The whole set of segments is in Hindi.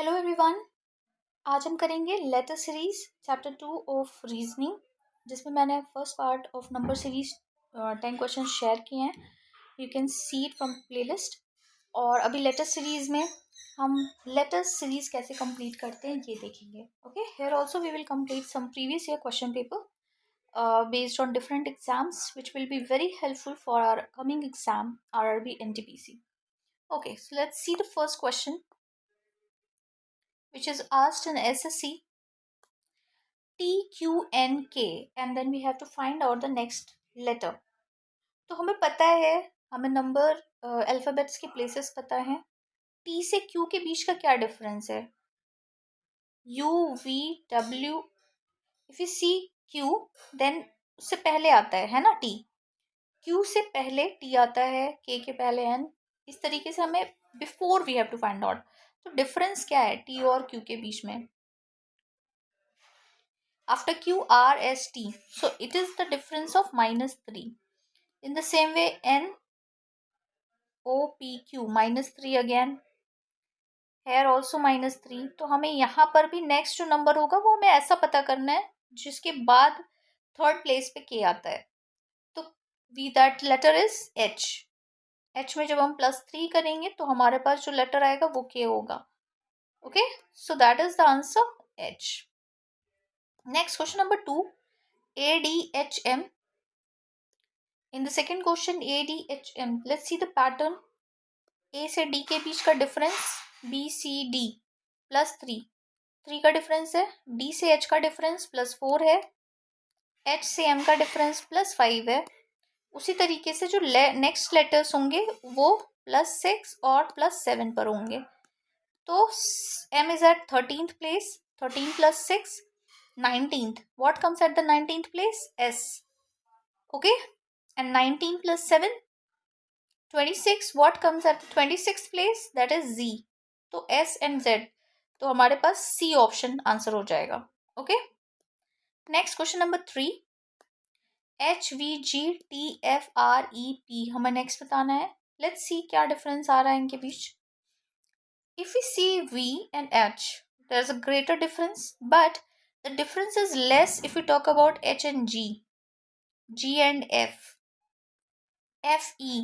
Hello everyone. आज हम करेंगे letter series chapter 2 of reasoning, जिसमें मैंने first part of number series 10 question share किए हैं। You can see it from playlist. और अभी लेटर सीरीज में हम लेटर सीरीज कैसे कंप्लीट करते हैं ये देखेंगे। Okay, here also we will complete some previous year question paper based on different exams, which will be very helpful for our coming exam, RRB NTPC. Okay, so let's see the first question, which is asked in SSC. T, Q, N, K, and then we have to find out the next letter. तो हमें पता है, हमें नंबर अल्फ़ाबेट्स के प्लेसेस पता हैं। T से Q के बीच का क्या डिफरेंस है? U, V, W. If you see Q, then उससे पहले आता है ना T. Q से पहले T आता है, K के पहले N. इस तरीके से हमें before we have to find out. तो डिफरेंस क्या है T और Q के बीच में? After Q, R, S, T. So it is the difference of -3. In the same way, N, O, P, Q, -3 again. Here also -3. तो हमें यहाँ पर भी नेक्स्ट जो नंबर होगा वो हमें ऐसा पता करना है जिसके बाद थर्ड प्लेस पे K आता है। तो we that letter is H. H में जब हम +3 करेंगे तो हमारे पास जो लेटर आएगा वो K होगा। Okay, so that is the answer H. Next question number 2, ADHM. In the second question, ADHM, let's see the pattern. A से D के बीच का डिफरेंस BCD +3, 3 का डिफरेंस है। D से H का डिफरेंस +4 है। H से M का डिफरेंस +5 है। उसी तरीके से जो नेक्स्ट लेटर्स होंगे वो +6 और +7 पर होंगे। तो M is at 13th place, 13 + 6, 19th. What comes at the 19th place? S. Okay, and 19 + 7, 26. What comes at the 26th place? That is Z. तो S and Z, तो हमारे पास C ऑप्शन आंसर हो जाएगा। Okay, next question number 3, HVGTFREP हमें नेक्स्ट बताना है। लेट्स सी क्या डिफरेंस आ रहा है इनके बीच। If we see V and H, there is a greater difference, but the difference is less if we talk about H and G, G and F, FE.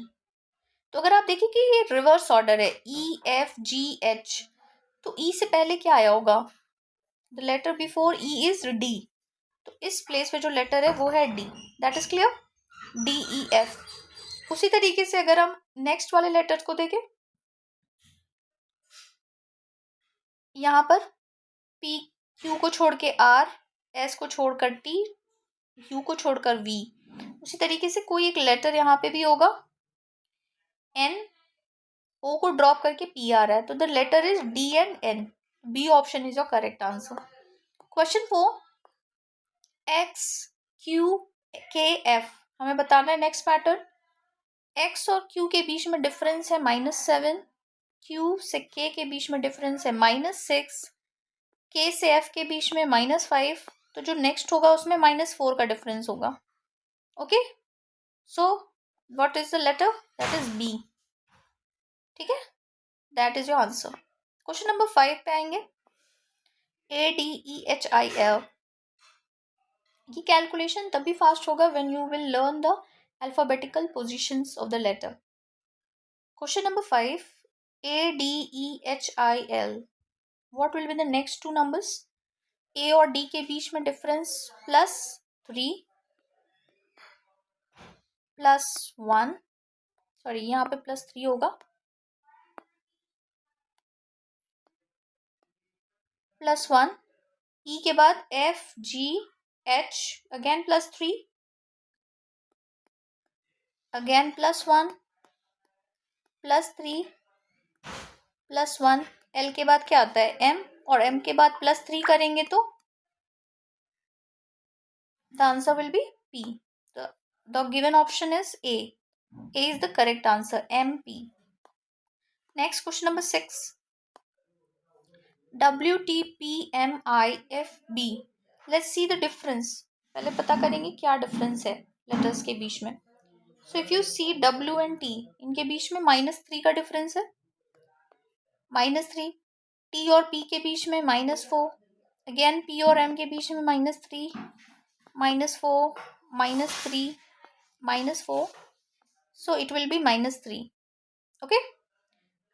तो अगर आप देखिए कि ये रिवर्स ऑर्डर है, EFGH, तो E से पहले क्या आया होगा? The letter before E is D. तो इस प्लेस पे जो लेटर है वो है D. That is clear, DEF. उसी तरीके से अगर हम नेक्स्ट वाले लेटर को देखें, यहाँ पर P, Q को छोड़ के R, S को छोड़कर T, U को छोड़कर V. उसी तरीके से कोई एक लेटर यहाँ पे भी होगा, N, O को ड्रॉप करके P आ रहा है, तो the letter is D and N. B option is your correct answer. Question 4, X, Q, K, F. हमें बताना है नेक्स्ट पैटर्न। X और Q के बीच में डिफरेंस है -7, Q से K के बीच में डिफरेंस है -6, K से F के बीच में -5, तो जो नेक्स्ट होगा उसमें -4 का डिफरेंस होगा। Okay, so what is the letter? That is B. ठीक है, that is your answer. Question number 5 पे आएंगे, ADEHIL. ये कैलकुलेशन तभी फास्ट होगा when you will learn the alphabetical positions of the letter. Question number 5, ADEHIL. What will be the next two numbers? A और D के बीच में डिफरेंस +3, +1, सॉरी यहाँ पे +3 होगा, +1. E के बाद FGH, अगेन +3, अगेन +1, +3, +1. L के बाद क्या आता है? M, और M के बाद +3 करेंगे तो the answer will be P. The given option is A. A is the correct answer, MP. Next question number 6, WTPMIFB. Let's see the difference. पहले पता करेंगे क्या डिफरेंस है लेटर्स के बीच में. So if you see W and T, इनके बीच में -3 का डिफरेंस है, -3. T और P के बीच में -4, अगेन P और M के बीच में -3, -4, -3, -4, so it will be -3. Okay,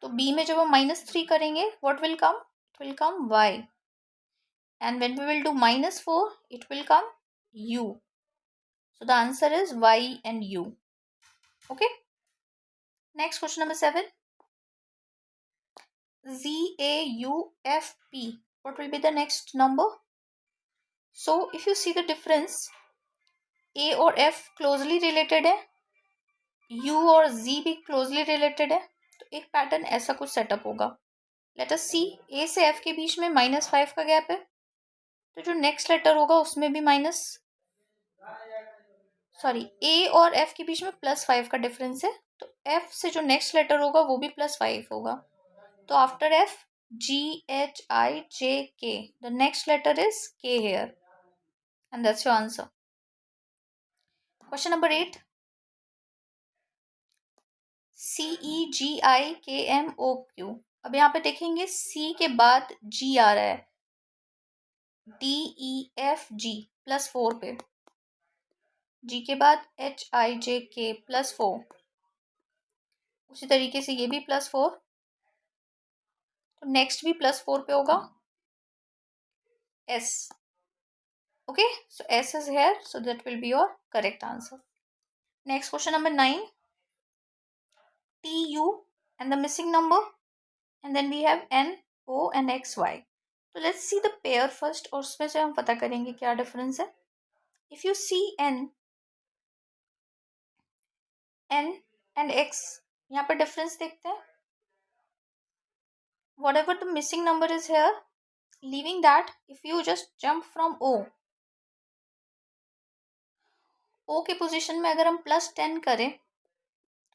तो B में जब हम -3 करेंगे, what will come? It will come Y. And when we will do -4, it will come U. So the answer is Y and U. Okay. Next, question number 7. ZAUFP. What will be the next number? So if you see the difference, A और F closely related है, U और Z भी closely related है, तो एक पैटर्न ऐसा कुछ सेटअप होगा. Let us see. A से F के बीच में -5 का गैप है, तो जो नेक्स्ट लेटर होगा उसमें भी A और F के बीच में +5 का डिफरेंस है, तो F से जो नेक्स्ट लेटर होगा वो भी +5 होगा. तो after F, GHIJK, the next letter is K here, and that's your answer. Question number 8. CEGIKMOQ. अब यहाँ पे देखेंगे C के बाद G आ रहा है, DEFG +4 पे, G के बाद HIJK +4, उसी तरीके से ये भी +4, तो नेक्स्ट भी +4 पे होगा S. Okay, so S is here, so that will be your correct answer. Next, question number 9. TU and the missing number, and then we have NO and XY. So let's see the pair first, और उसमें से हम पता करेंगे क्या डिफरेंस है. If you see N and X, यहाँ पे डिफरेंस देखते हैं. Whatever the missing number is here, leaving that, if you just jump from O के पोजीशन में अगर हम +10 करें,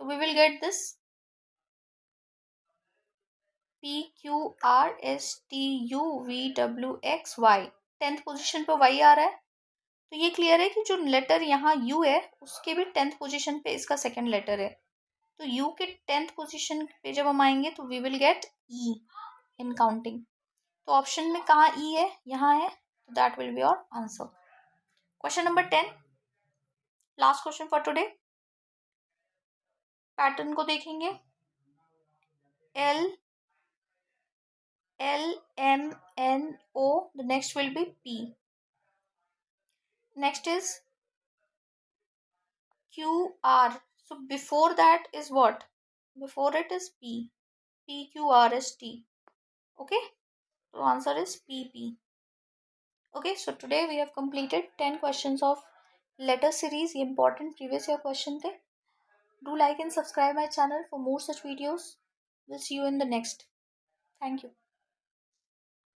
तो we will get this PQRSTUVWXY. 10th position पे Y आ रहा है, तो ये क्लियर है कि जो लेटर यहाँ U है उसके भी 10th पोजीशन पे इसका सेकेंड लेटर है. तो U के 10th पोजीशन पे जब हम आएंगे तो we will get E in counting. तो ऑप्शन में कहाँ E है? यहाँ है, तो that will be your answer. Question number 10, last question for today. Pattern को देखेंगे. LMNO, the next will be P. Next is QR. So before that is what? Before it is P. PQRST. Okay, so answer is PP. Okay, so today we have completed 10 questions of letter series. Important previous year question the. Do like and subscribe my channel for more such videos. We'll see you in the next. Thank you.